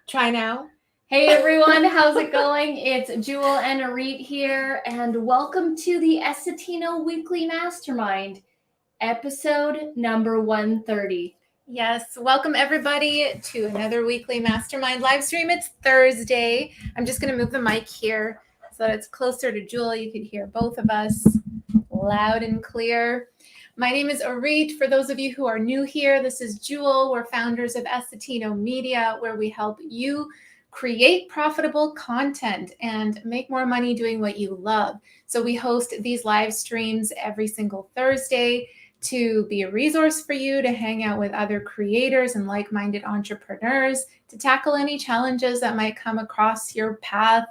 Try now. Hey everyone, how's it going? It's Jewel and Arit here, and welcome to the Essetino Weekly Mastermind, episode number 130. Yes, welcome everybody to another weekly Mastermind live stream. It's Thursday. I'm just going to move the mic here so that it's closer to Jewel. You could hear both of us loud and clear. My name is Arit. For those of you who are new here, this is Jewel. We're founders of Essetino Media, where we help you create profitable content and make more money doing what you love. So we host these live streams every single Thursday to be a resource for you to hang out with other creators and like-minded entrepreneurs, to tackle any challenges that might come across your path.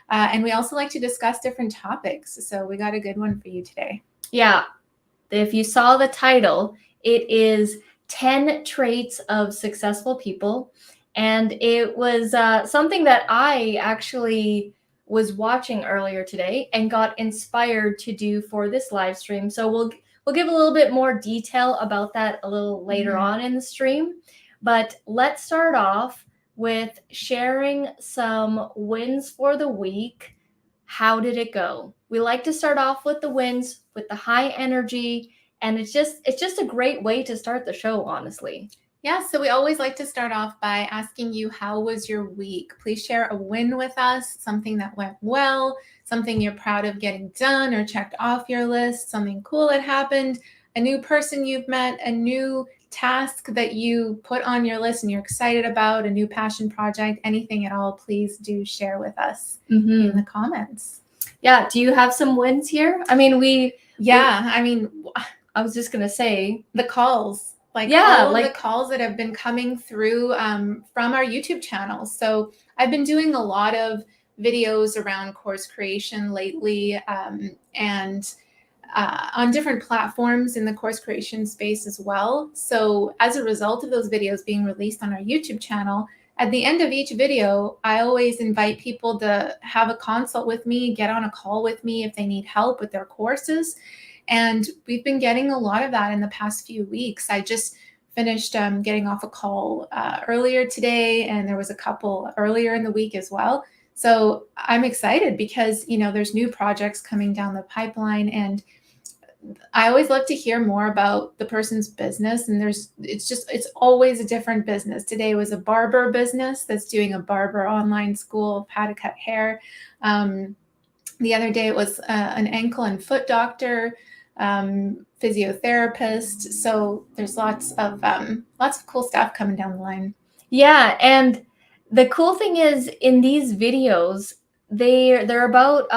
And we also like to discuss different topics. So we got a good one for you today. Yeah, if you saw the title, it is 10 Traits of Successful People. And it was something that I actually was watching earlier today and got inspired to do for this live stream. So we'll give a little bit more detail about that a little later on in the stream. But let's start off with sharing some wins for the week. How did it go? We like to start off with the wins, with the high energy, and it's just a great way to start the show, honestly. Yeah, so we always like to start off by asking you, how was your week? Please share a win with us, something that went well, something you're proud of getting done or checked off your list, something cool that happened, a new person you've met, a new task that you put on your list and you're excited about, a new passion project, anything at all, please do share with us in the comments. Yeah, do you have some wins here? I mean, I was just going to say the calls. The calls that have been coming through from our YouTube channel. So I've been doing a lot of videos around course creation lately, and on different platforms in the course creation space as well. So as a result of those videos being released on our YouTube channel, at the end of each video, I always invite people to have a consult with me, get on a call with me if they need help with their courses. And we've been getting a lot of that in the past few weeks. I just finished getting off a call earlier today, and there was a couple earlier in the week as well. So I'm excited because, there's new projects coming down the pipeline, and I always love to hear more about the person's business. And it's always a different business. Today was a barber business that's doing a barber online school of how to cut hair. The other day it was an ankle and foot doctor, physiotherapist. So there's lots of cool stuff coming down the line. Yeah, and the cool thing is in these videos, they're about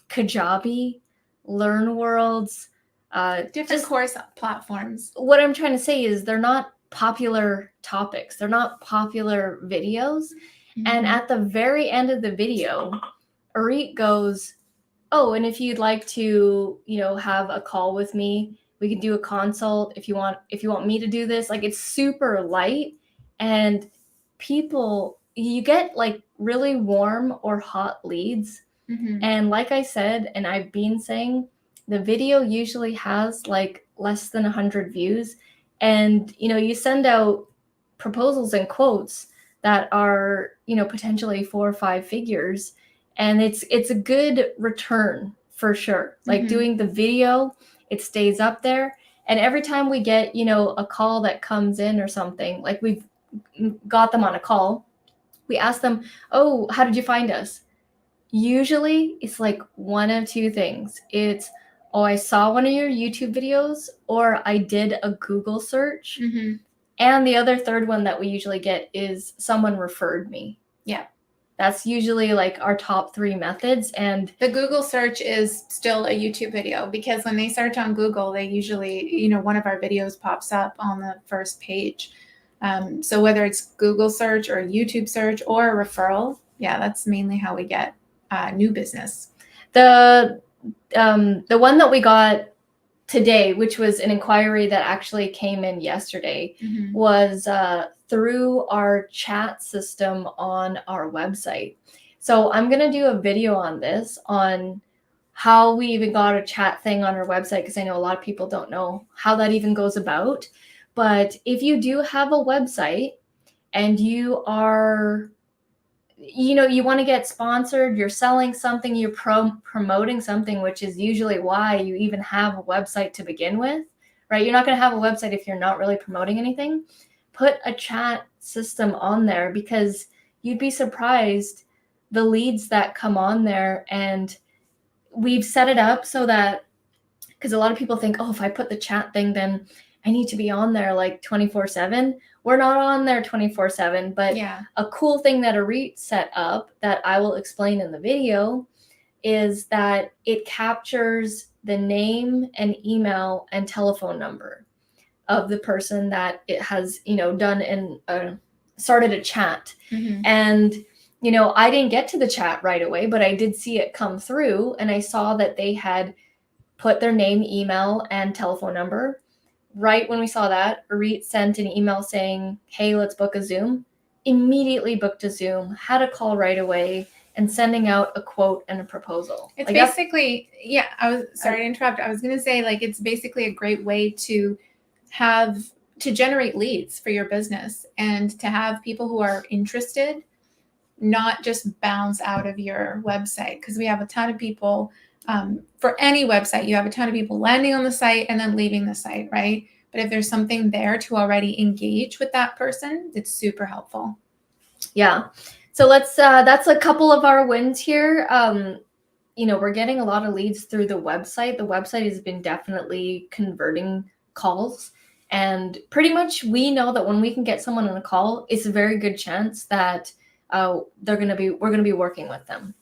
Kajabi, Learn Worlds, different course platforms. What I'm trying to say is they're not popular topics. They're not popular videos. Mm-hmm. And at the very end of the video, Arit goes, "Oh, and if you'd like to, have a call with me, we can do a consult if you want me to do this." Like, it's super light, and you get like really warm or hot leads. Mm-hmm. And like I said, and I've been saying, the video usually has like less than 100 views, and you send out proposals and quotes that are potentially 4 or 5 figures, and it's a good return for sure. Like, doing the video, it stays up there, and every time we get a call that comes in or something, like we've got them on a call, we ask them, "Oh, how did you find us?" Usually it's like one of two things. It's, "Oh, I saw one of your YouTube videos," or "I did a Google search." Mm-hmm. And the other third one that we usually get is, "Someone referred me." Yeah. That's usually like our top 3 methods. And the Google search is still a YouTube video, because when they search on Google, they usually, one of our videos pops up on the first page. So whether it's Google search or YouTube search or a referral, that's mainly how we get new business. The one that we got today, which was an inquiry that actually came in yesterday, mm-hmm. was through our chat system on our website. So I'm going to do a video on this, on how we even got a chat thing on our website, because I know a lot of people don't know how that even goes about. But if you do have a website, and you are, you want to get sponsored, you're selling something, you're promoting something, which is usually why you even have a website to begin with, right? You're not going to have a website if you're not really promoting anything. Put a chat system on there, because you'd be surprised the leads that come on there. And we've set it up so that, because a lot of people think, oh, if I put the chat thing, then I need to be on there like 24/7. We're not on there 24/7, but a cool thing that Arit set up that I will explain in the video is that it captures the name and email and telephone number of the person that it has, done and started a chat. And, I didn't get to the chat right away, but I did see it come through, and I saw that they had put their name, email, and telephone number. Right when we saw that, Arit sent an email saying, hey, let's book a Zoom. Immediately booked a Zoom, had a call right away, and sending out a quote and a proposal. It's basically, I was sorry to interrupt. I was going to say, it's basically a great way to generate leads for your business, and to have people who are interested not just bounce out of your website, because we have a ton of people. For any website, you have a ton of people landing on the site and then leaving the site, right? But if there's something there to already engage with that person, it's super helpful. Yeah. So that's a couple of our wins here. We're getting a lot of leads through the website. The website has been definitely converting calls. And pretty much we know that when we can get someone on a call, it's a very good chance that we're going to be working with them.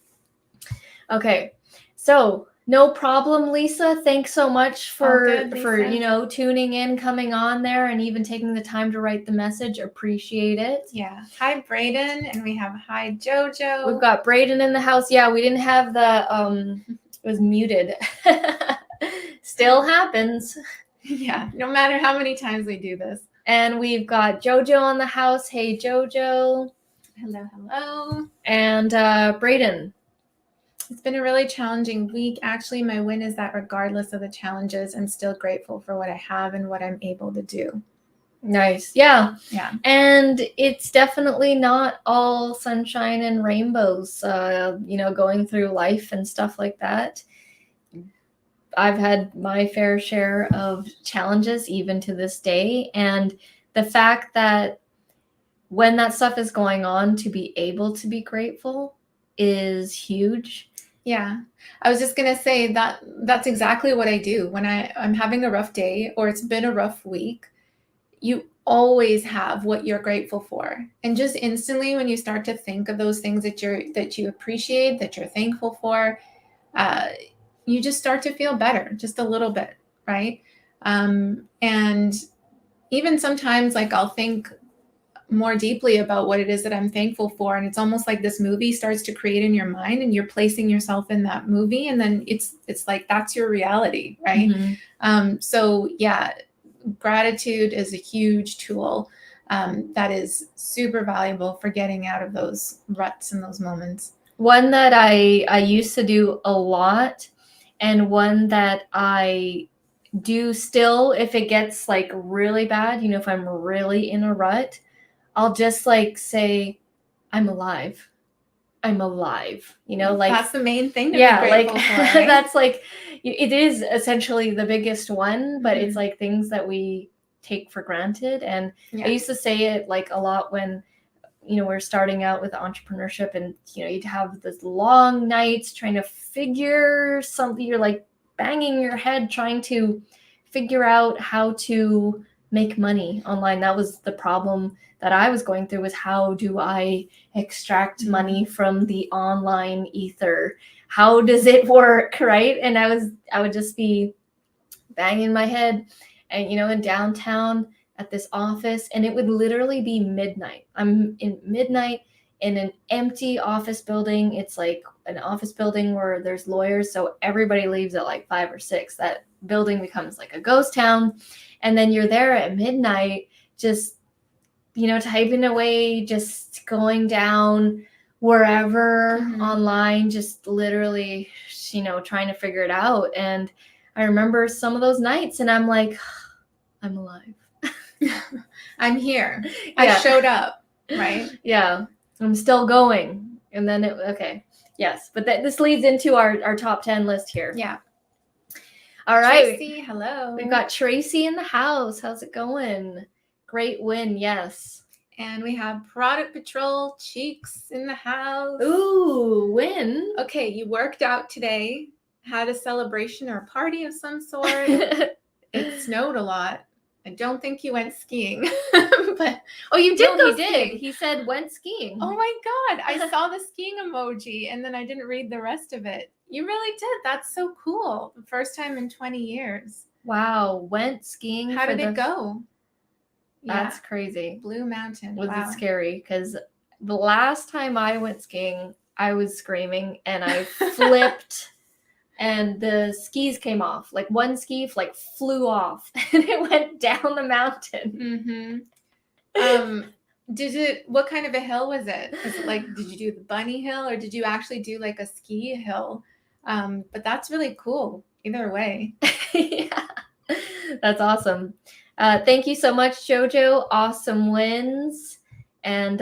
Okay. So no problem, Lisa. Thanks so much for tuning in, coming on there, and even taking the time to write the message. Appreciate it. Yeah. Hi, Braden, and we have hi, Jojo. We've got Braden in the house. Yeah, we didn't have the it was muted. Still happens. Yeah, no matter how many times we do this. And we've got Jojo on the house. Hey, Jojo. Hello. And Braden. It's been a really challenging week. Actually, my win is that regardless of the challenges, I'm still grateful for what I have and what I'm able to do. Nice. Yeah. Yeah. And it's definitely not all sunshine and rainbows, going through life and stuff like that. I've had my fair share of challenges even to this day. And the fact that when that stuff is going on, to be able to be grateful is huge. Yeah. I was just going to say that that's exactly what I do when I'm having a rough day or it's been a rough week. You always have what you're grateful for. And just instantly when you start to think of those things that you appreciate, that you're thankful for, you just start to feel better just a little bit, right? And even sometimes I'll think more deeply about what it is that I'm thankful for. And it's almost like this movie starts to create in your mind and you're placing yourself in that movie. And then it's like, that's your reality, right? Mm-hmm. So yeah, gratitude is a huge tool that is super valuable for getting out of those ruts and those moments. One that I used to do a lot, and one that I do still, if it gets really bad, if I'm really in a rut, I'll just say, I'm alive. I'm alive. That's the main thing to be grateful for, right? That's it is essentially the biggest one, but it's things that we take for granted. And I used to say it a lot when, we're starting out with entrepreneurship, and, you'd have those long nights trying to figure something. You're banging your head trying to figure out how to make money online. That was the problem that I was going through, was how do I extract money from the online ether? How does it work, right? And I would just be banging my head and, in downtown at this office, and it would literally be midnight. I'm in midnight in an empty office building. It's an office building where there's lawyers, so everybody leaves at 5 or 6. That building becomes a ghost town. And then you're there at midnight, just, typing away, just going down wherever online, just literally, trying to figure it out. And I remember some of those nights, and I'm like, I'm alive. I'm here. I showed up. Right. Yeah. I'm still going. And then okay. Yes. But this leads into our top 10 list here. Yeah. All right. Tracy, hello. We've got Tracy in the house. How's it going? Great win. Yes. And we have Product Patrol Cheeks in the house. Ooh, win. Okay, you worked out today, had a celebration or a party of some sort. It snowed a lot. I don't think you went skiing. But you did go skiing. Did. He said went skiing. Oh my God. I saw the skiing emoji and then I didn't read the rest of it. You really did. That's so cool. The first time in 20 years. Wow. Went skiing. How did it go? That's crazy. Blue Mountain. Was it scary? Because the last time I went skiing, I was screaming and I flipped and the skis came off. Like one ski flew off and it went down the mountain. What kind of a hill was it? Was it did you do the bunny hill or did you actually do like a ski hill? But that's really cool. Either way. Yeah. That's awesome. Thank you so much, Jojo. Awesome wins. And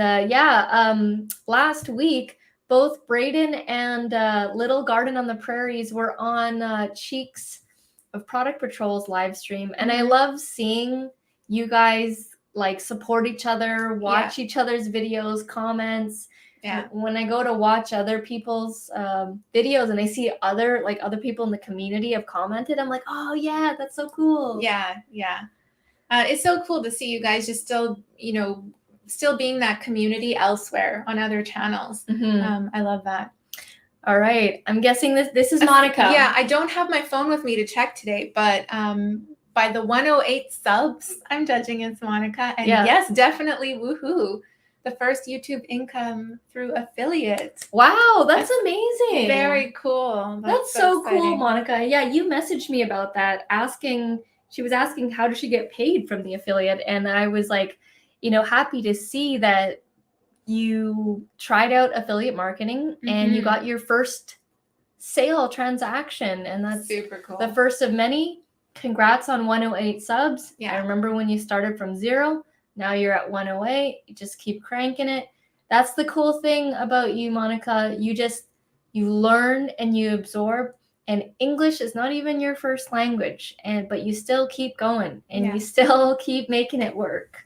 last week, both Braden and Little Garden on the Prairies were on Cheeks of Product Patrol's live stream. And I love seeing you guys support each other, watch each other's videos, comments. Yeah. When I go to watch other people's videos and I see other people in the community have commented, I'm like, oh yeah, that's so cool. Yeah. It's so cool to see you guys just still being that community elsewhere on other channels. I love that. All right. I'm guessing this is Monica. Yeah, I don't have my phone with me to check today, but by the 108 subs, I'm judging it's Monica. And yes, definitely woohoo. The first YouTube income through affiliate. Wow, that's amazing. Very cool. That's so cool, Monica. Yeah, you messaged me about that, she was asking how does she get paid from the affiliate, and I was like, happy to see that you tried out affiliate marketing and you got your first sale transaction, and that's super cool. The first of many. Congrats on 108 subs. Yeah. I remember when you started from 0. Now you're at 108. You just keep cranking it. That's the cool thing about you, Monica. You learn and you absorb. And English is not even your first language, but you still keep going and you still keep making it work.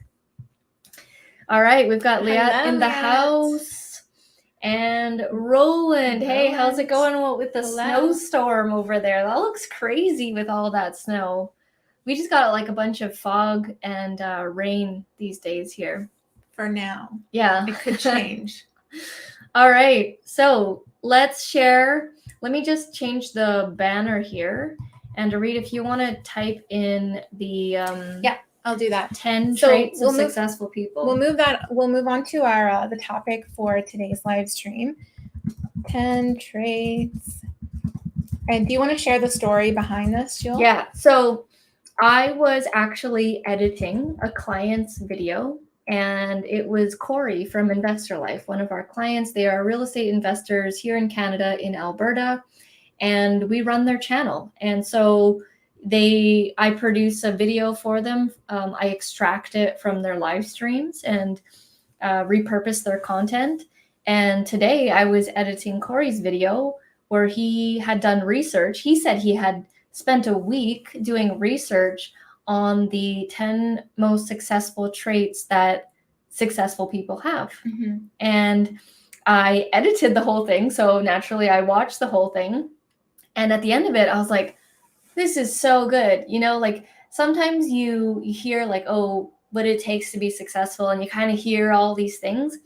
All right, we've got Liat in the house and Roland. Hey, how's it going with the snowstorm over there? That looks crazy with all that snow. We just got a bunch of fog and rain these days here. For now. Yeah. It could change. All right, so let's share. Let me just change the banner here. And Dorit, if you want to type in the I'll do that. 10 traits of successful people. We'll move on to our the topic for today's live stream. 10 traits. And do you want to share the story behind this, Jill? Yeah. So I was actually editing a client's video, and it was Corey from Investor Life, one of our clients. They are real estate investors here in Canada, in Alberta, and we run their channel. And so I produce a video for them. I extract it from their live streams and repurpose their content. And today I was editing Corey's video where he had done research. He said he had spent a week doing research on the 10 most successful traits that successful people have. And I edited the whole thing. So naturally I watched the whole thing. And at the end of it, I was like, this is so good. Sometimes you hear what it takes to be successful, and you kind of hear all these things.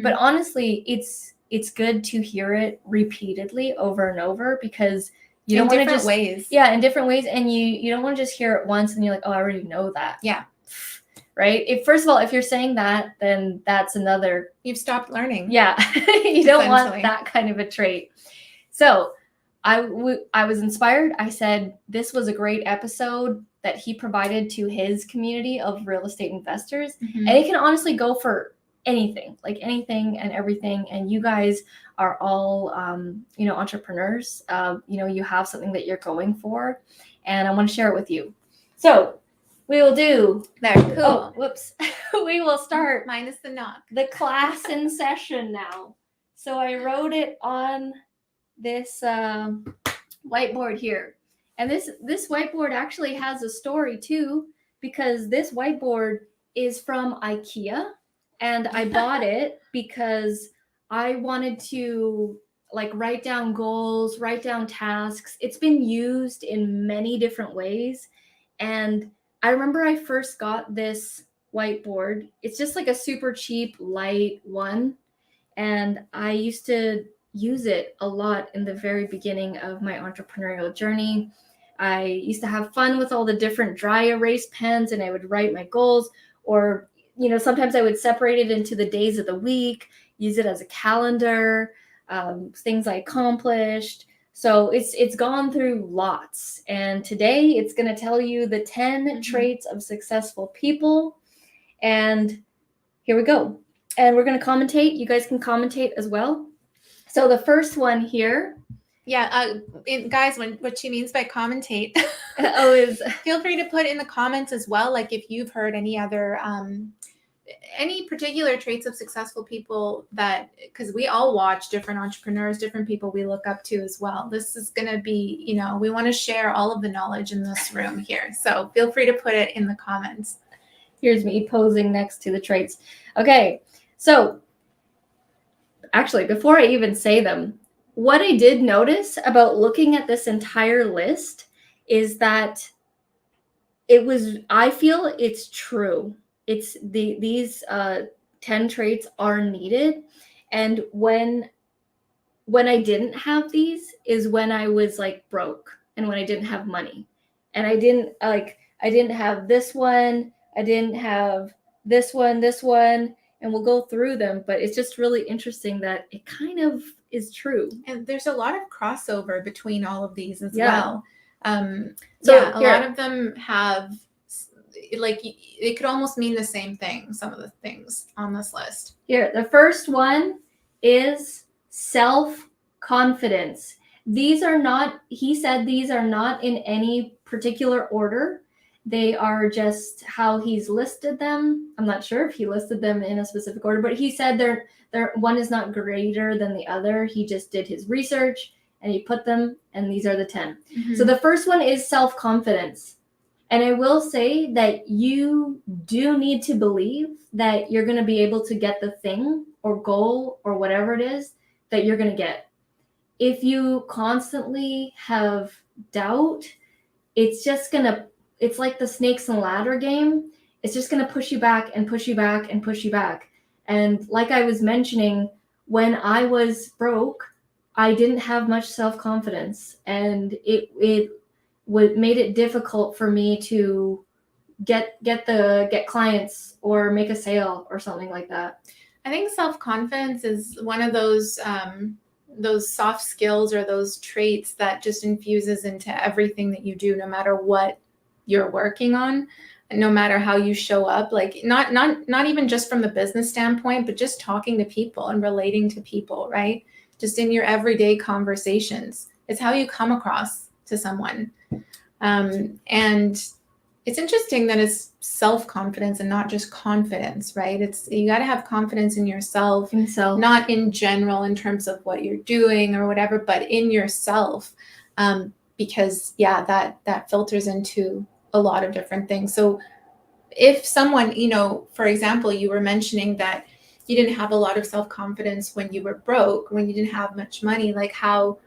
But honestly, it's good to hear it repeatedly over and over, because you don't want to just ways. Yeah, in different ways. And you don't want to just hear it once and you're like, oh, I already know that. Yeah. Right. First of all, if you're saying that, then that's another. You've stopped learning. Yeah. You don't want that kind of a trait. So I was inspired. I said, this was a great episode that he provided to his community of real estate investors. And it can honestly go for anything, anything and everything. And you guys are all, entrepreneurs. You have something that you're going for, and I want to share it with you. So we will do. Very cool. Oh, whoops. We will start minus the knock. The class in session now. So I wrote it on this whiteboard here. And this whiteboard actually has a story too, because this whiteboard is from IKEA, and I bought it because I wanted to like write down goals, write down tasks. It's been used in many different ways. And I remember I first got this whiteboard. It's just like a super cheap, light one. And I used to use it a lot in the very beginning of my entrepreneurial journey. I used to have fun with all the different dry erase pens, and I would write my goals, or sometimes I would separate it into the days of the week, use it as a calendar, things I accomplished. So it's gone through lots. And today it's going to tell you the 10 traits of successful people. And here we go. And we're going to commentate. You guys can commentate as well. So the first one here. Yeah, guys, what she means by commentate is feel free to put in the comments as well, like if you've heard any other any particular traits of successful people, that because we all watch different entrepreneurs, different people we look up to as well. This is going to be, we want to share all of the knowledge in this room here. So feel free to put it in the comments. Here's me posing next to the traits. Okay, so actually, before I even say them, what I did notice about looking at this entire list is that I feel it's true. It's these 10 traits are needed. And when I didn't have these is when I was like broke, and when I didn't have money, and I didn't have this one, I didn't have this one, and we'll go through them, but it's just really interesting that it kind of is true. And there's a lot of crossover between all of these as well. A lot of them have, like, it could almost mean the same thing, some of the things on this list. Here, the first one is self-confidence. He said these are not in any particular order. They are just how he's listed them. I'm not sure if he listed them in a specific order, but he said they're one is not greater than the other. He just did his research and he put them, and these are the 10. So the first one is self-confidence. And I will say that you do need to believe that you're going to be able to get the thing or goal or whatever it is that you're going to get. If you constantly have doubt, it's like the snakes and ladder game. It's just going to push you back and push you back and push you back. And like I was mentioning, when I was broke, I didn't have much self-confidence, and it made it difficult for me to get clients or make a sale or something like that. I think self-confidence is one of those soft skills or those traits that just infuses into everything that you do, no matter what you're working on, and no matter how you show up, like not even just from the business standpoint, but just talking to people and relating to people, right? Just in your everyday conversations. It's how you come across to someone. And it's interesting that it's self-confidence and not just confidence, right? You got to have confidence in yourself, not in general in terms of what you're doing or whatever, but in yourself. Because that filters into a lot of different things. So if someone, for example, you were mentioning that you didn't have a lot of self-confidence when you were broke, when you didn't have much money, like how,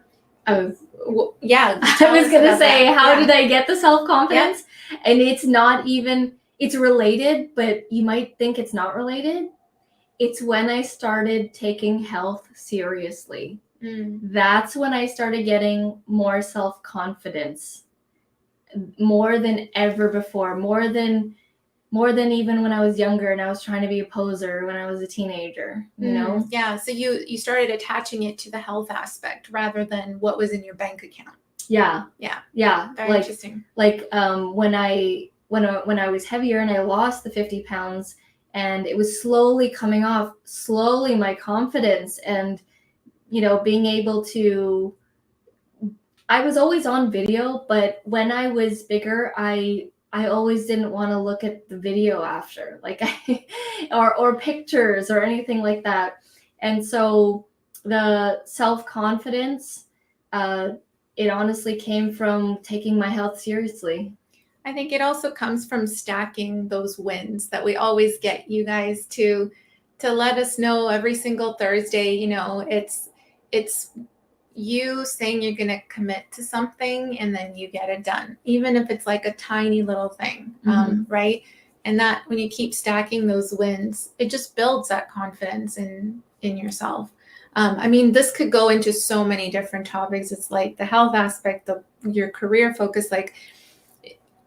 I was going to say, how did I get the self-confidence? Yeah. And it's related, but you might think it's not related. It's when I started taking health seriously. That's when I started getting more self-confidence, more than ever before, more than even when I was younger and I was trying to be a poser when I was a teenager, Yeah. So you started attaching it to the health aspect rather than what was in your bank account. Yeah. Very interesting. Like when I was heavier and I lost the 50 pounds, and it was slowly coming off, my confidence and being able to, I was always on video, but when I was bigger, I I always didn't want to look at the video after, like, or pictures or anything like that. And so the self-confidence, it honestly came from taking my health seriously. I think it also comes from stacking those wins that we always get you guys to let us know every single Thursday. You know, it's you saying you're going to commit to something and then you get it done, even if it's like a tiny little thing, right? And that when you keep stacking those wins, it just builds that confidence in yourself. I mean, this could go into so many different topics. It's like the health aspect, your career focus. Like,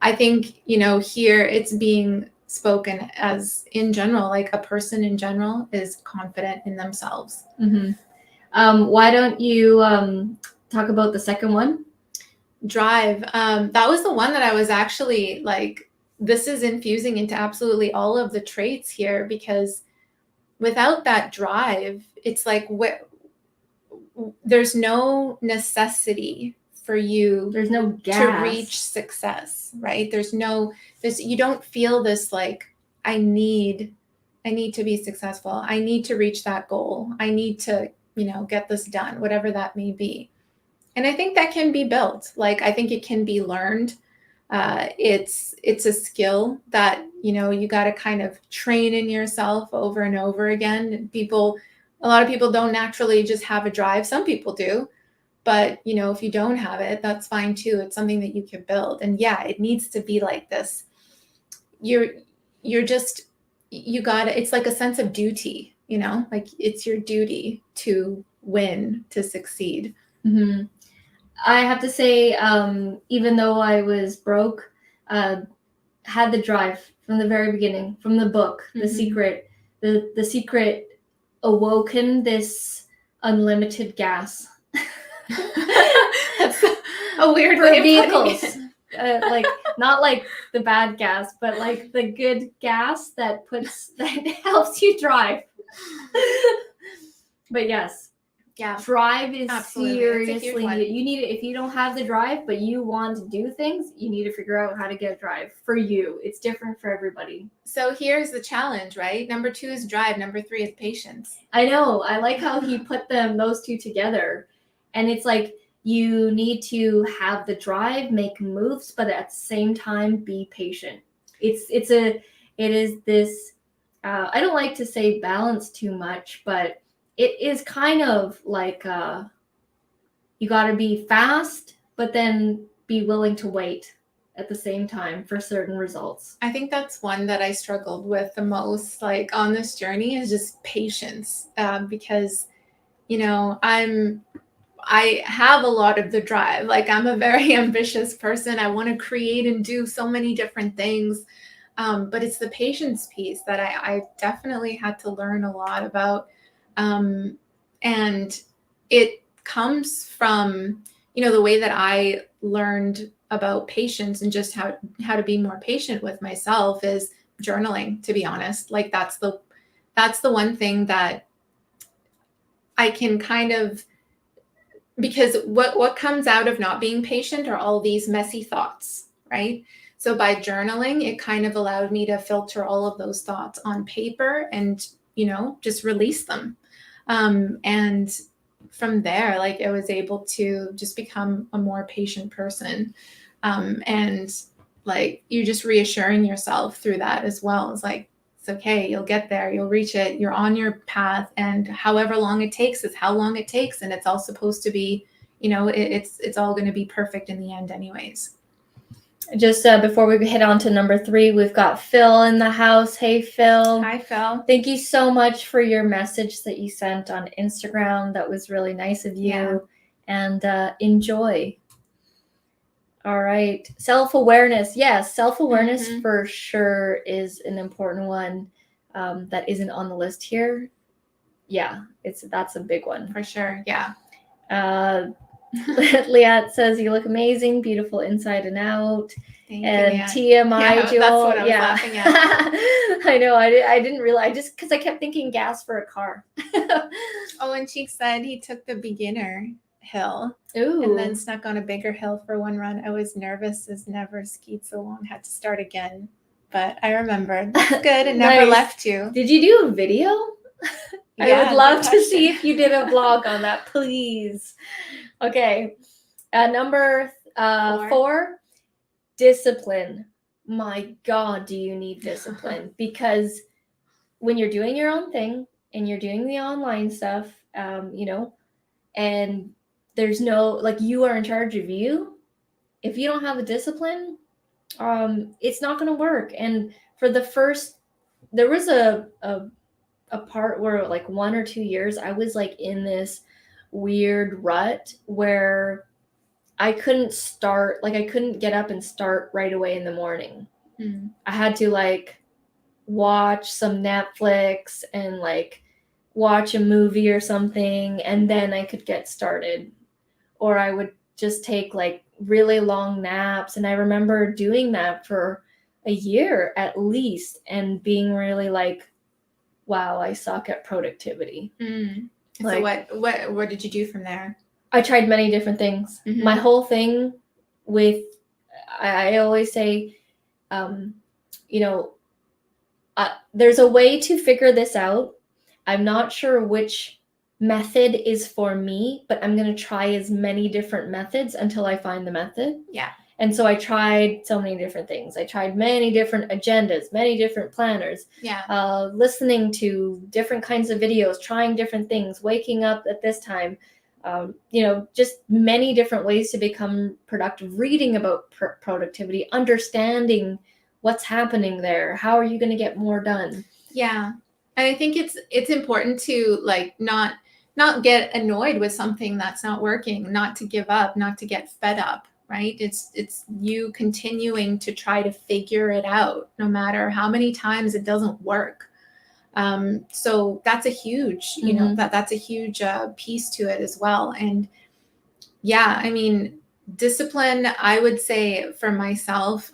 I think, you know, here it's being spoken as in general, like a person in general is confident in themselves. Why don't you talk about the second one? Drive. That was the one that I was actually like, this is infusing into absolutely all of the traits here, because without that drive, it's like there's no necessity for you, there's no gas to reach success, right? You don't feel this like, I need to be successful. I need to reach that goal. I need to, you know, get this done, whatever that may be. And I think that can be built. Like, I think it can be learned. It's a skill that, you know, you got to kind of train in yourself over and over again. A lot of people don't naturally just have a drive. Some people do, but, you know, if you don't have it, that's fine too. It's something that you can build. And yeah, it needs to be like this. It's like a sense of duty, you know, like it's your duty to win, to succeed. I have to say, even though I was broke, had the drive from the very beginning, from the book, The Secret. The Secret awoken this unlimited gas. That's a weird for vehicles. Like, not like the bad gas, but like the good gas that helps you drive. But yes. Yeah, drive is absolutely. Seriously needed. You need it. If you don't have the drive, but you want to do things, you need to figure out how to get a drive for you. It's different for everybody. So here's the challenge, right? Number 2 is drive. Number 3 is patience. I know. I like how he put those two together. And it's like, you need to have the drive, make moves, but at the same time, be patient. It is this, I don't like to say balance too much, but it is kind of like, you got to be fast, but then be willing to wait at the same time for certain results. I think that's one that I struggled with the most, like on this journey, is just patience, because, you know, I have a lot of the drive. Like, I'm a very ambitious person. I want to create and do so many different things. But it's the patience piece that I definitely had to learn a lot about. And it comes from, you know, the way that I learned about patience and just how to be more patient with myself is journaling, to be honest. Like, that's the one thing that I can kind of, because what comes out of not being patient are all these messy thoughts, right? So by journaling, it kind of allowed me to filter all of those thoughts on paper and, you know, just release them. And from there, like, I was able to just become a more patient person. And like, you're just reassuring yourself through that as well. It's like, it's okay, you'll get there, you'll reach it, you're on your path, and however long it takes is how long it takes. And it's all supposed to be, you know, it's all going to be perfect in the end anyways. Just before we head on to number 3, we've got Phil in the house. Hey, Phil. Hi, Phil. Thank you so much for your message that you sent on Instagram. That was really nice of you. Yeah. And enjoy. All right. Self-awareness. Yes, self-awareness for sure is an important one that isn't on the list here. Yeah, that's a big one. For sure, yeah. Liat says, you look amazing, beautiful inside and out. Thank and you, TMI, Joel. That's what I was laughing at. I know. I didn't realize, just because I kept thinking gas for a car. Oh, and she said he took the beginner. hill. Ooh. And then snuck on a bigger hill for one run. I was nervous as never, skied so long, had to start again. But I remembered. That's good. It never left you. Did you do a video? I would love to see if you did a vlog on that, please. Okay. Number 4, discipline. My God, do you need discipline? Because when you're doing your own thing and you're doing the online stuff, and there's no, like, you are in charge of you. If you don't have a discipline, it's not going to work. And for there was a part where like 1 or 2 years, I was like in this weird rut where I couldn't get up and start right away in the morning. I had to like watch some Netflix and like watch a movie or something, and then I could get started. Or I would just take like really long naps. And I remember doing that for a year at least and being really like, wow, I suck at productivity. Like, so what did you do from there? I tried many different things. My whole thing with, I always say, there's a way to figure this out. I'm not sure which method is for me, but I'm going to try as many different methods until I find the method. Yeah. And so I tried so many different things. I tried many different agendas, many different planners, listening to different kinds of videos, trying different things, waking up at this time, just many different ways to become productive, reading about productivity, understanding what's happening there. How are you going to get more done? Yeah. And I think it's important to like not get annoyed with something that's not working, not to give up, not to get fed up, right? It's you continuing to try to figure it out no matter how many times it doesn't work. So that's a huge, that's a huge piece to it as well. And yeah, I mean, discipline, I would say for myself,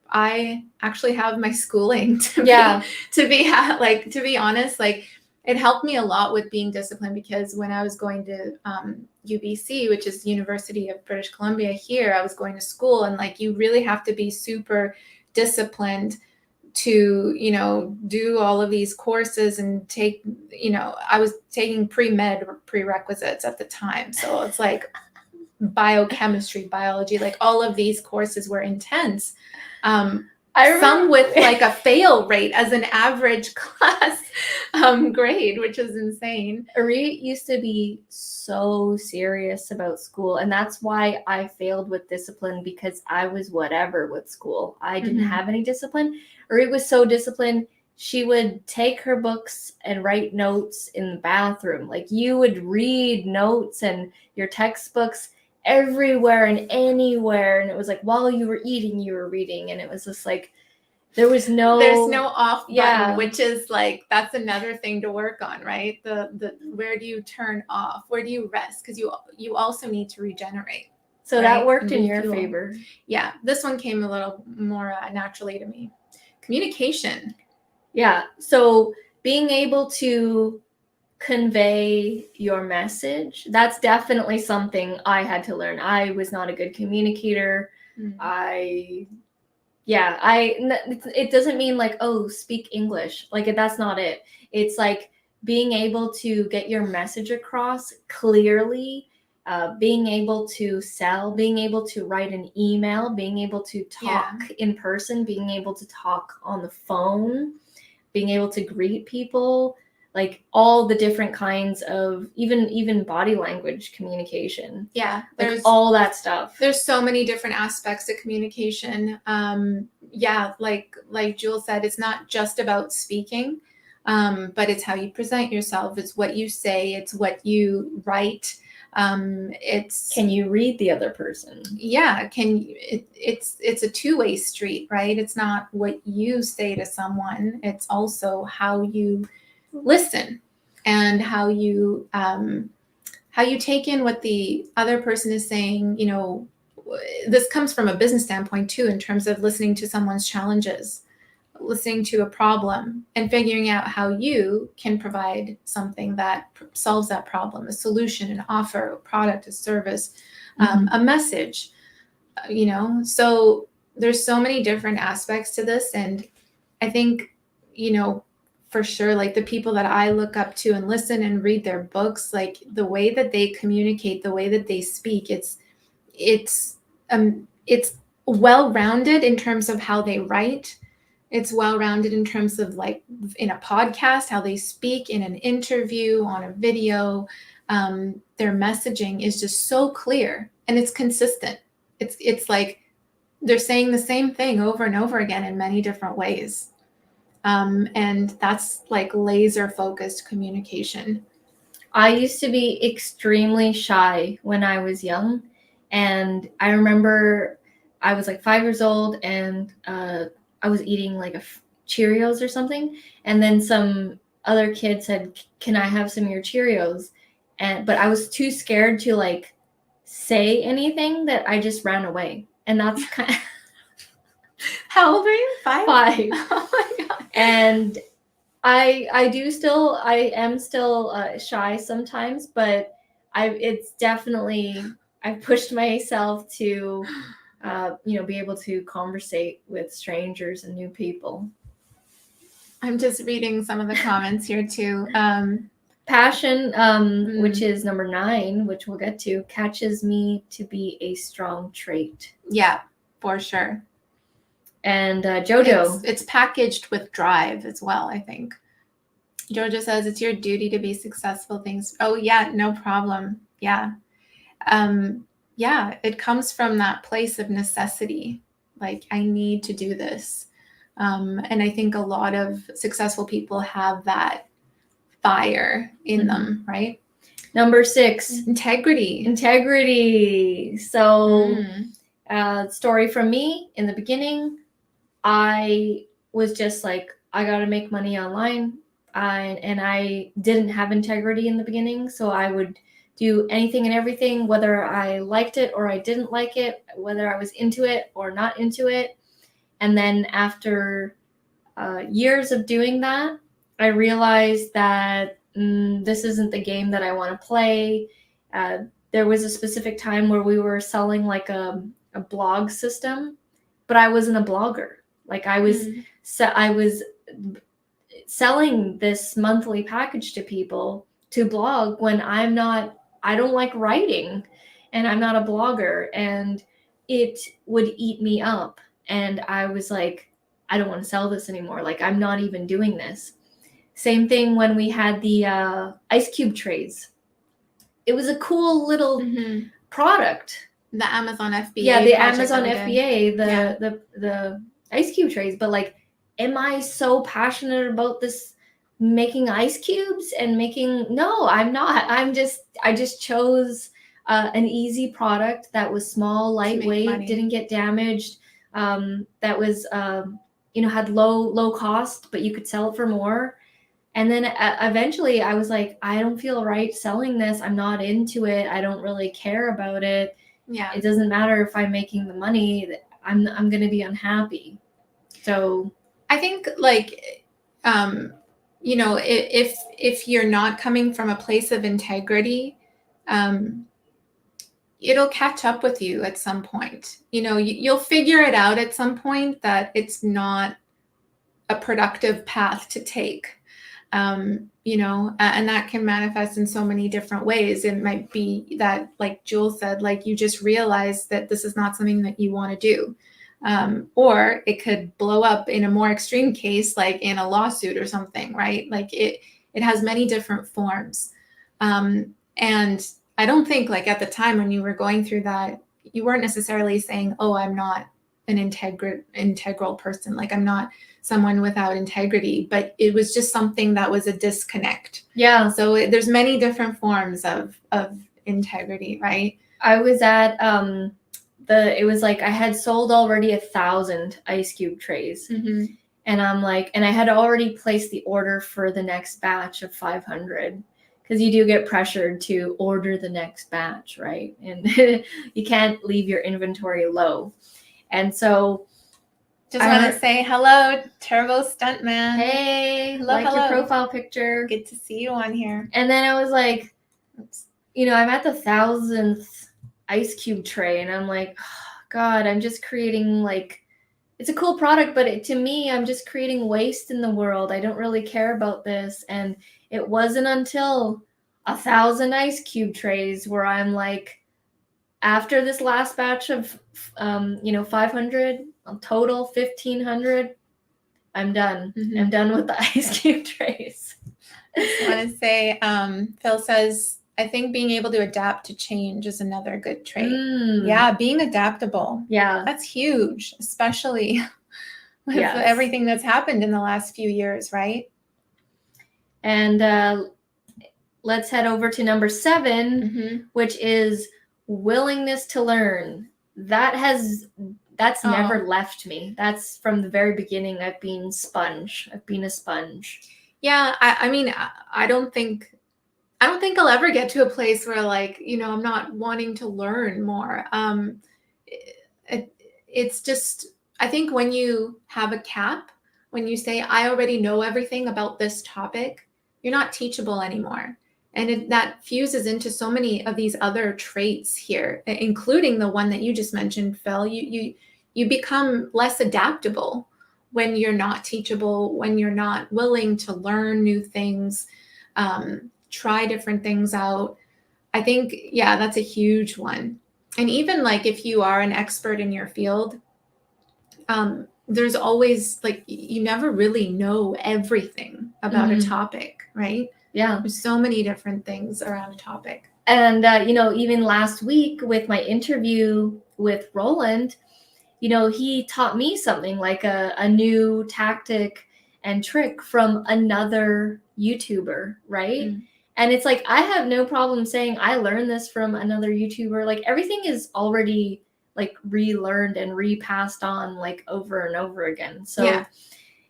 I actually have my schooling to be honest, like it helped me a lot with being disciplined, because when I was going to UBC, which is University of British Columbia here, I was going to school, and like you really have to be super disciplined to, do all of these courses and take, I was taking pre-med prerequisites at the time. So it's like biochemistry, biology, like all of these courses were intense. Some with like a fail rate as an average class grade, which is insane. Ari used to be so serious about school, and that's why I failed with discipline, because I was whatever with school. I didn't have any discipline. Ari was so disciplined. She would take her books and write notes in the bathroom. Like you would read notes and your textbooks everywhere and anywhere, and it was like while you were eating you were reading, and it was just like there's no off button, which is like that's another thing to work on, right? The where do you turn off, where do you rest, because you also need to regenerate. So that worked in your favor. Yeah, this one came a little more naturally to me. Communication. Yeah, so being able to convey your message, that's definitely something I had to learn. I was not a good communicator. It doesn't mean like, oh, speak English, like that's not it. It's like being able to get your message across clearly, being able to sell, being able to write an email, being able to talk in person, being able to talk on the phone, being able to greet people, like all the different kinds of even body language communication. Yeah, there's like all that stuff. There's so many different aspects to communication. Like Jewel said, it's not just about speaking, but it's how you present yourself. It's what you say. It's what you write. It's can you read the other person? Yeah, it's a two-way street, right? It's not what you say to someone. It's also how you listen and how you take in what the other person is saying. This comes from a business standpoint too, in terms of listening to someone's challenges. listening to a problem and figuring out how you can provide something that solves that problem, a solution, an offer, a product, a service, a message, So there's so many different aspects to this. And I think, for sure, like the people that I look up to and listen and read their books, like the way that they communicate, the way that they speak, it's well-rounded in terms of how they write. It's well-rounded in terms of like in a podcast, how they speak in an interview, on a video. Their messaging is just so clear and it's consistent. It's like they're saying the same thing over and over again in many different ways. And that's like laser focused communication. I used to be extremely shy when I was young. And I remember I was like 5 years old and I was eating like Cheerios or something. And then some other kid said, "Can I have some of your Cheerios?" But I was too scared to like say anything that I just ran away. And that's kind of... How old are you? 5? 5. Oh my God. And I am still shy sometimes, but it's definitely, I've pushed myself to, be able to conversate with strangers and new people. I'm just reading some of the comments here too. Passion, which is number 9, which we'll get to, catches me to be a strong trait. Yeah, for sure. And Jojo. It's packaged with drive as well, I think. Jojo says it's your duty to be successful. Things. Oh yeah, no problem. Yeah. It comes from that place of necessity. Like I need to do this. And I think a lot of successful people have that fire in them, right? Number 6, integrity. So story from me in the beginning, I was just like, I got to make money online. And I didn't have integrity in the beginning. So I would do anything and everything, whether I liked it or I didn't like it, whether I was into it or not into it. And then after years of doing that, I realized that this isn't the game that I want to play. There was a specific time where we were selling like a blog system, but I wasn't a blogger. Like I was selling this monthly package to people to blog when I don't like writing and I'm not a blogger, and it would eat me up. And I was like, I don't want to sell this anymore. Like I'm not even doing this. Same thing when we had the ice cube trays. It was a cool little product. The Amazon FBA. Yeah, the Amazon FBA, the ice cube trays. But like, am I so passionate about this, making ice cubes and no, I'm not. I just chose an easy product that was small, lightweight, didn't get damaged, that was, had low cost, but you could sell it for more. And then eventually I was like, I don't feel right selling this. I'm not into it. I don't really care about it. Yeah. It doesn't matter if I'm making the money. I'm going to be unhappy. So I think like, if you're not coming from a place of integrity, it'll catch up with you at some point. You'll figure it out at some point that it's not a productive path to take. And that can manifest in so many different ways. It might be that, like Jules said, like you just realize that this is not something that you want to do. Or it could blow up in a more extreme case, like in a lawsuit or something, right? Like it has many different forms. And I don't think like at the time when you were going through that, you weren't necessarily saying, oh, I'm not an integral person. Like I'm not someone without integrity, but it was just something that was a disconnect. Yeah. So there's many different forms of integrity, right? I was at, it was like I had sold already 1,000 ice cube trays. And I'm like, and I had already placed the order for the next batch of 500, because you do get pressured to order the next batch, right? And you can't leave your inventory low. And so Just want to say hello, Turbo Stuntman. Hey, hello, your profile picture. Good to see you on here. And then I was like, I'm at the 1,000th ice cube tray, and I'm like, oh, God, I'm just creating it's a cool product, but to me, I'm just creating waste in the world. I don't really care about this. And it wasn't until 1,000 ice cube trays where I'm like, after this last batch of 500 total, 1,500, I'm done. Mm-hmm. I'm done with the ice cube trays. I just want to say, Phil says, I think being able to adapt to change is another good trait. Yeah, being adaptable. Yeah. That's huge, especially with everything that's happened in the last few years, right? And let's head over to number 7, which is willingness to learn. That's never left me. That's from the very beginning. I've been a sponge. Yeah, I mean, I don't think I'll ever get to a place where I'm not wanting to learn more. It's just, I think when you have a cap, when you say, I already know everything about this topic, you're not teachable anymore. And that fuses into so many of these other traits here, including the one that you just mentioned, Phil. You become less adaptable when you're not teachable, when you're not willing to learn new things, try different things out. I think, that's a huge one. And even if you are an expert in your field, there's always you never really know everything about a topic, right? Yeah. There's so many different things around a topic. And, even last week with my interview with Roland, he taught me something like a new tactic and trick from another YouTuber, right? Mm. And it's I have no problem saying I learned this from another YouTuber. Everything is already relearned and repassed on over and over again. So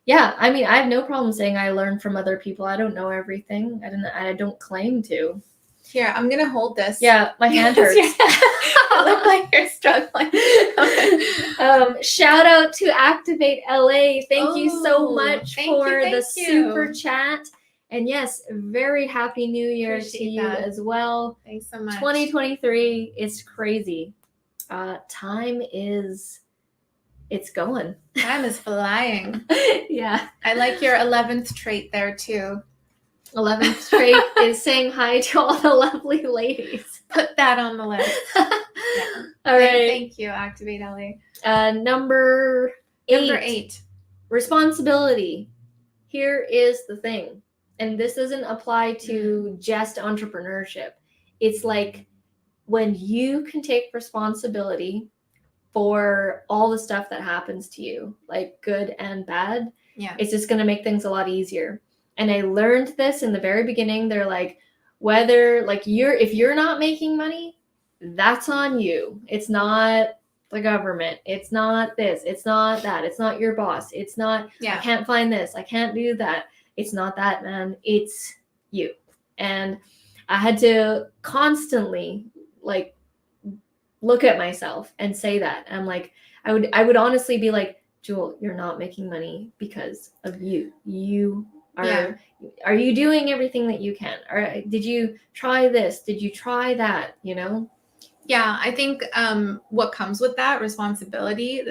I mean, I have no problem saying I learned from other people. I don't know everything. I don't claim to. Here, I'm gonna hold this. Yeah, my hand hurts. You look like you're struggling. Shout out to Activate LA. Thank you so much for the super chat. And yes, very happy New Year to you as well. Thanks so much. 2023 is crazy. It's going. Time is flying. Yeah. I like your 11th trait there too. 11th trait is saying hi to all the lovely ladies. Put that on the list. All right. Thank you, Activate LA. Number 8. Responsibility. Here is the thing. And this doesn't apply to just entrepreneurship. It's when you can take responsibility for all the stuff that happens to you, good and bad, it's just going to make things a lot easier. And I learned this in the very beginning. They're whether if you're not making money, that's on you. It's not the government. It's not this. It's not that. It's not your boss. It's not, I can't find this. I can't do that. It's not that, man. It's you. And I had to constantly look at myself and say that. And I would honestly be Jewel, you're not making money because of you. Are you doing everything that you can? Or did you try this? Did you try that? Yeah, I think what comes with that responsibility,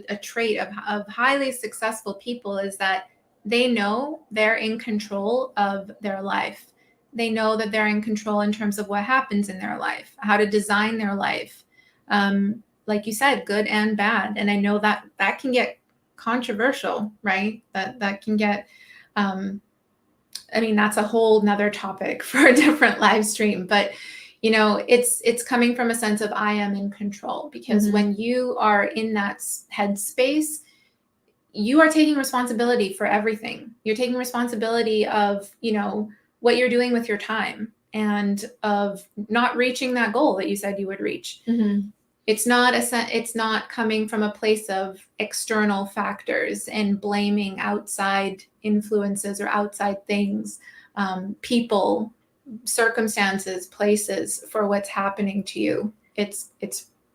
a trait of highly successful people is that they know they're in control of their life. They know that they're in control in terms of what happens in their life, how to design their life. Like you said, good and bad. And I know that can get controversial, right? That can get, that's a whole nother topic for a different live stream, but it's coming from a sense of I am in control, because when you are in that headspace, you are taking responsibility for everything. You're taking responsibility of, what you're doing with your time and of not reaching that goal that you said you would reach. Mm-hmm. It's not coming from a place of external factors and blaming outside influences or outside things, people, circumstances, places for what's happening to you. It's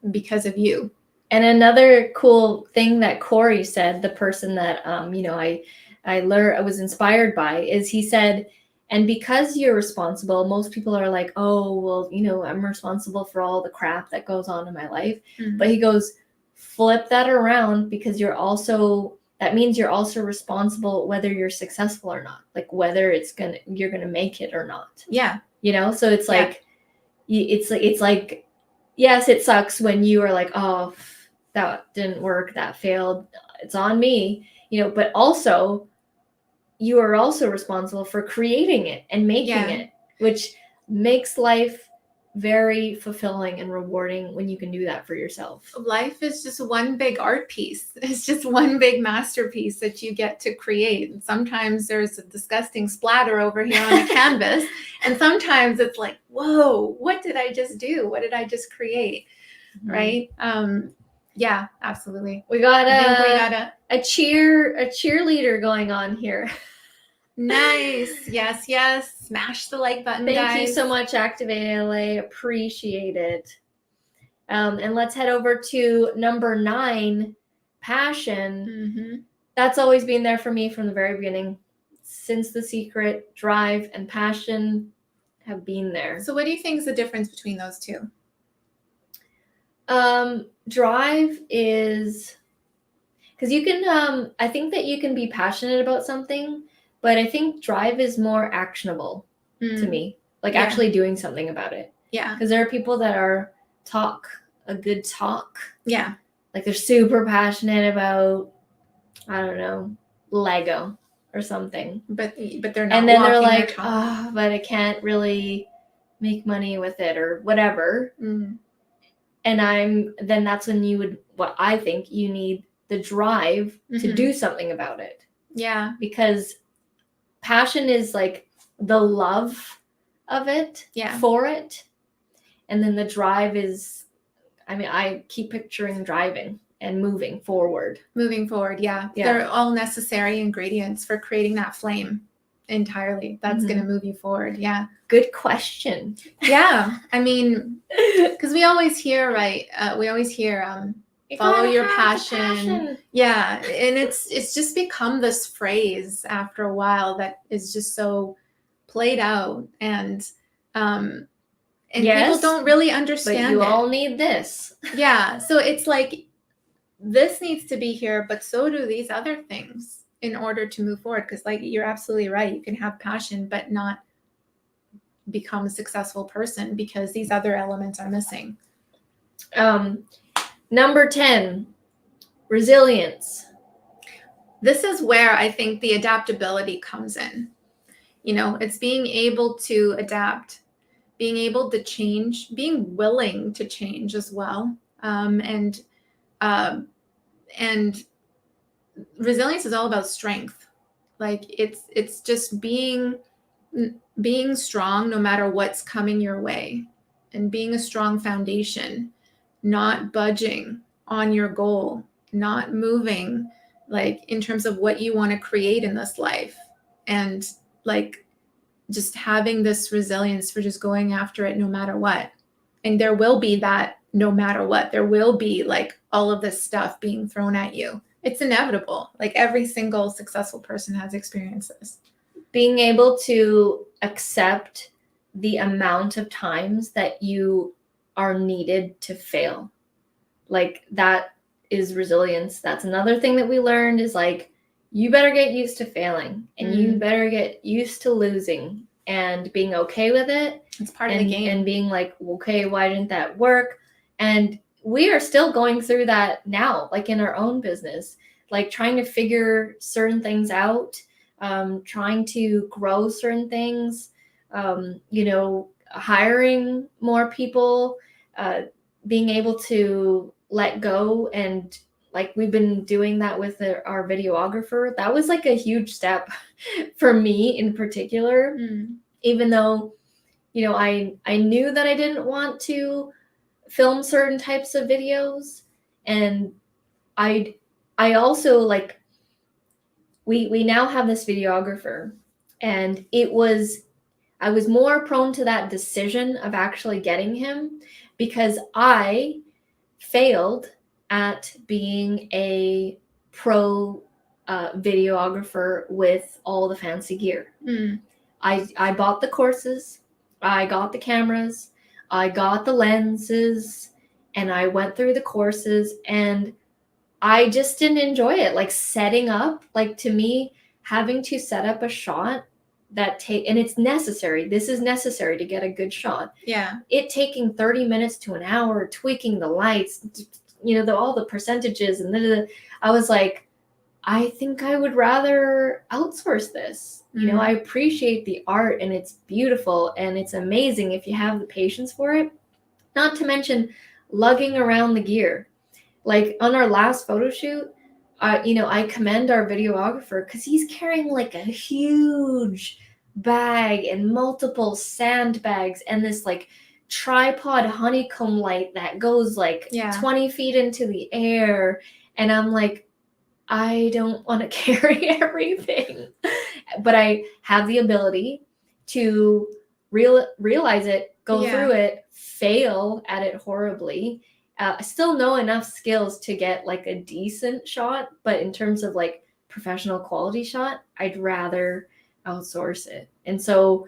because of you. And another cool thing that Corey said, the person that I learned, I was inspired by, is he said, and because you're responsible, most people are like, oh, well, I'm responsible for all the crap that goes on in my life. But he goes, flip that around, because that means you're also responsible whether you're successful or not, like whether you're gonna make it or not. Yeah. So it's like, it's like, yes, it sucks when you are like, oh, that didn't work, that failed, it's on me, but also you are also responsible for creating it and making it, which makes life very fulfilling and rewarding when you can do that for yourself. Life is just one big art piece. It's just one big masterpiece that you get to create. And sometimes there's a disgusting splatter over here on the canvas. And sometimes it's like, whoa, what did I just do? What did I just create? Mm-hmm. Right? Yeah, absolutely. We got a cheerleader going on here. Nice. Yes. Smash the like button, guys. Thank you so much, Activate LA. Appreciate it. And let's head over to number 9, passion. Mm-hmm. That's always been there for me from the very beginning. Since The Secret, drive and passion have been there. So what do you think is the difference between those two? Drive is, because you can, I think that you can be passionate about something, but I think drive is more actionable to me, like actually doing something about it. Yeah. Because there are people that are a good talk. Yeah. Like they're super passionate about, I don't know, Lego or something. But they're not. And then they're like, oh, but I can't really make money with it or whatever. Mm. And then that's when what I think you need the drive to do something about it. Yeah. Because passion is like the love of it, for it. And then the drive is, I keep picturing driving and moving forward. Yeah. They're all necessary ingredients for creating that flame entirely. That's going to move you forward. Yeah. Good question. Yeah. Because we always hear, follow your passion. Yeah. And it's just become this phrase after a while that is just so played out. And people don't really understand but you all need this. Yeah. So it's like, this needs to be here, but so do these other things in order to move forward. Because you're absolutely right. You can have passion, but not become a successful person because these other elements are missing. Number 10, resilience. This is where I think the adaptability comes in. It's being able to adapt, being able to change, being willing to change as well. And resilience is all about strength. It's just being strong no matter what's coming your way, and being a strong foundation, not budging on your goal, not moving in terms of what you want to create in this life, and just having this resilience for just going after it no matter what. And there will be that no matter what. There will be all of this stuff being thrown at you. It's inevitable. Every single successful person has experienced this. Being able to accept the amount of times that you are needed to fail. That is resilience. That's another thing that we learned is you better get used to failing, and you better get used to losing and being okay with it. It's part of the game. And being okay, why didn't that work? And we are still going through that now, in our own business, trying to figure certain things out, trying to grow certain things, hiring more people, being able to let go. And we've been doing that with our videographer. That was a huge step for me in particular, even though, I knew that I didn't want to film certain types of videos. And I also we now have this videographer, and I was more prone to that decision of actually getting him because I failed at being a pro videographer with all the fancy gear. I bought the courses, I got the cameras, I got the lenses, and I went through the courses, and I just didn't enjoy it. Like setting up, like to me, having to set up a shot and it's necessary. This is necessary to get a good shot. Yeah. It taking 30 minutes to an hour, tweaking the lights, all the percentages, and I was like, I think I would rather outsource this. I appreciate the art, and it's beautiful, and it's amazing if you have the patience for it. Not to mention lugging around the gear. Like on our last photo shoot, I commend our videographer because he's carrying like a huge bag and multiple sandbags and this like tripod honeycomb light that goes like 20 feet into the air. And I'm like, I don't want to carry everything, but I have the ability to realize it, go through it, fail at it horribly. I still know enough skills to get like a decent shot, but in terms of like professional quality shot, I'd rather outsource it. And so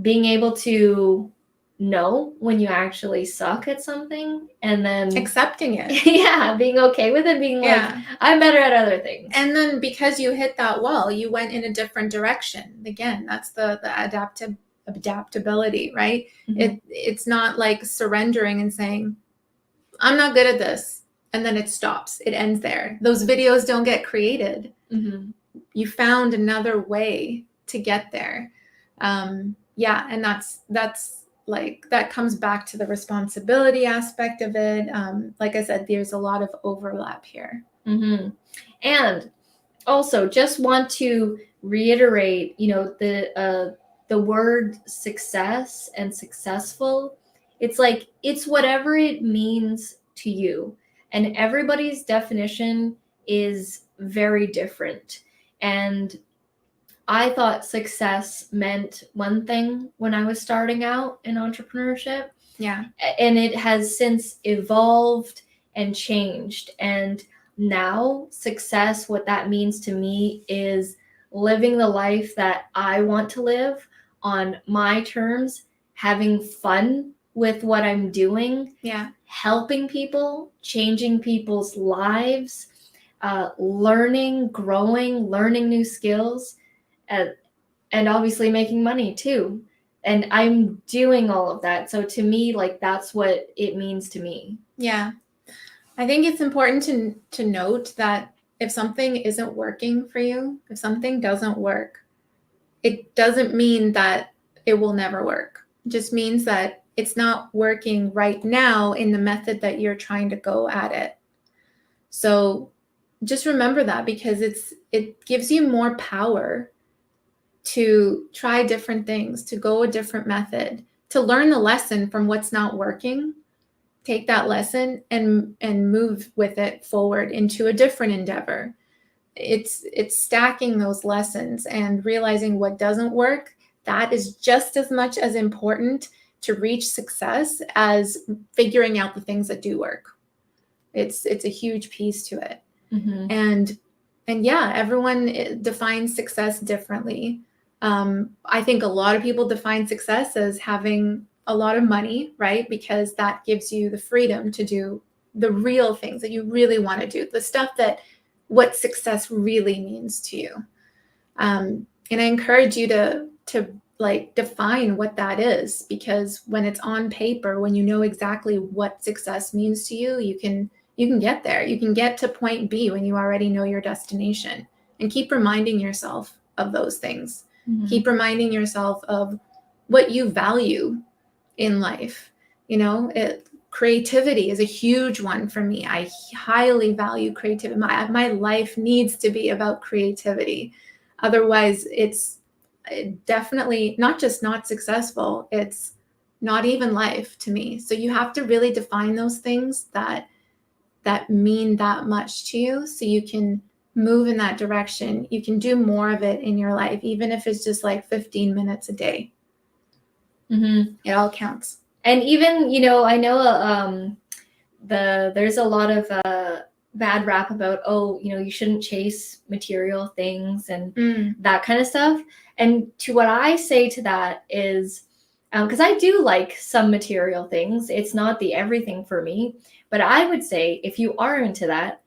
being able to know when you actually suck at something and then accepting it. Yeah, being okay with it, being like, I'm better at other things. And then because you hit that wall, you went in a different direction. Again, that's the adaptability, right? It's not like surrendering and saying, I'm not good at this, and then it stops. It ends there. Those videos don't get created. You found another way to get there. And that's like, that comes back to the responsibility aspect of it. Like I said, there's a lot of overlap here. And also just want to reiterate, the word success and successful, it's like, it's whatever it means to you. And everybody's definition is very different. And I thought success meant one thing when I was starting out in entrepreneurship. Yeah. And it has since evolved and changed. And now success, what that means to me is living the life that I want to live on my terms, having fun with what I'm doing, helping people, changing people's lives, learning, growing, learning new skills, and obviously making money too. And I'm doing all of that. So to me, like, that's what it means to me. Yeah. I think it's important to note that if something isn't working for you, if something doesn't work, it doesn't mean that it will never work. It just means that it's not working right now in the method that you're trying to go at it. So just remember that, because it gives you more power to try different things, to go a different method, to learn the lesson from what's not working, take that lesson and move with it forward into a different endeavor. It's stacking those lessons and realizing what doesn't work. That is just as much as important to reach success as figuring out the things that do work. It's a huge piece to it. And yeah, everyone defines success differently. I think a lot of people define success as having a lot of money, right? Because that gives you the freedom to do the real things that you really want to do, the stuff that what success really means to you. And I encourage you to like define what that is, because when it's on paper, when you know exactly what success means to you, you can get there. You can get to point B when you already know your destination, and keep reminding yourself of those things. Keep reminding yourself of what you value in life. Creativity is a huge one for me. I highly value creativity. My life needs to be about creativity. Otherwise, it's definitely not just not successful, it's not even life to me. So you have to really define those things that mean that much to you, so you can move in that direction. You can do more of it in your life, even if it's just like 15 minutes a day. It all counts. And even, I know there's a lot of bad rap about, you shouldn't chase material things and that kind of stuff. And to what I say to that is, because I do like some material things, it's not the everything for me, but I would say if you are into that,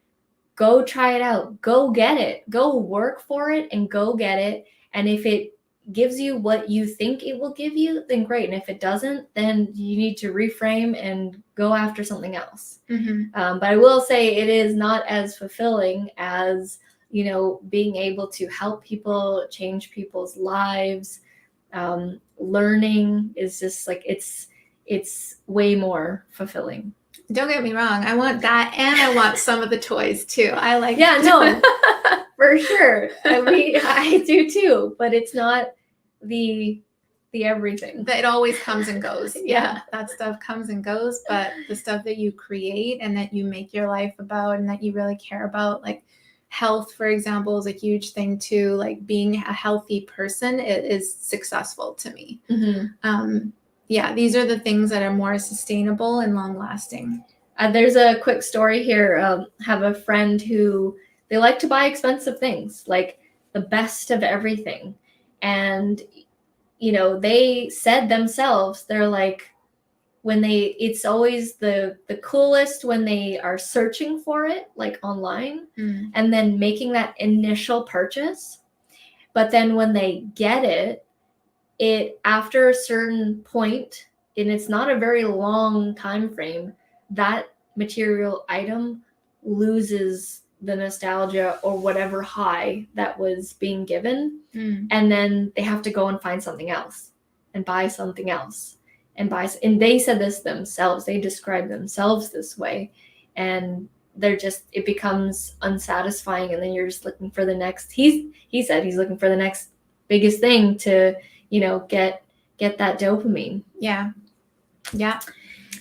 go try it out, go get it, go work for it and go get it. And if it gives you what you think it will give you, then great. And if it doesn't, then you need to reframe and go after something else. But I will say it is not as fulfilling as, being able to help people, change people's lives. Learning is just like, it's way more fulfilling. Don't get me wrong. I want that, and I want some of the toys too. I like. Yeah, no, for sure. I do too, but it's not the everything. It always comes and goes. Yeah, that stuff comes and goes, but the stuff that you create and that you make your life about and that you really care about, like health, for example, is a huge thing too. Like being a healthy person, it is successful to me. These are the things that are more sustainable and long lasting. There's a quick story here. Have a friend who they like to buy expensive things, like the best of everything. And, they said themselves, they're like, it's always the coolest when they are searching for it, like online, and then making that initial purchase. But then when they get it after a certain point, and it's not a very long time frame, that material item loses the nostalgia or whatever high that was being given. And then they have to go and find something else and buy something else and they said this themselves, they describe themselves this way, and it becomes unsatisfying, and then you're just looking for the next. He said he's looking for the next biggest thing to get that dopamine. Yeah.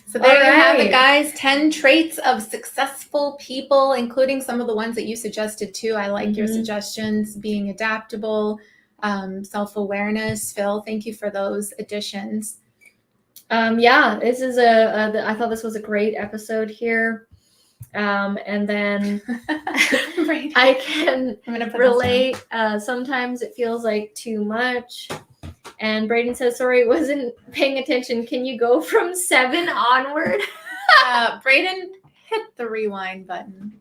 So there you have it, guys. 10 traits of successful people, including some of the ones that you suggested too. I like your suggestions. Being adaptable, self-awareness. Phil, thank you for those additions. This is I thought this was a great episode here. And then I can relate. Sometimes it feels like too much. And Braden says, sorry, wasn't paying attention. Can you go from 7 onward? Braden, hit the rewind button.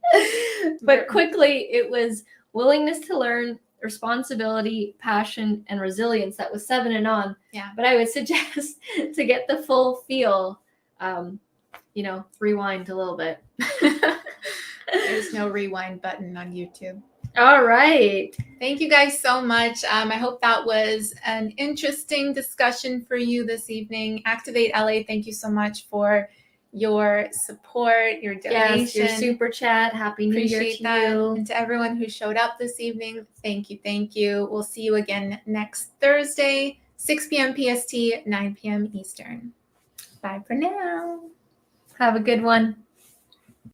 But quickly, it was willingness to learn, responsibility, passion, and resilience. That was 7 and on. Yeah. But I would suggest to get the full feel, rewind a little bit. There's no rewind button on YouTube. All right. Thank you guys so much. I hope that was an interesting discussion for you this evening. Activate LA, thank you so much for your support, your donation. Yes, your super chat. Happy New Year to you. And to everyone who showed up this evening, thank you. We'll see you again next Thursday, 6 p.m. PST, 9 p.m. Eastern. Bye for now. Have a good one.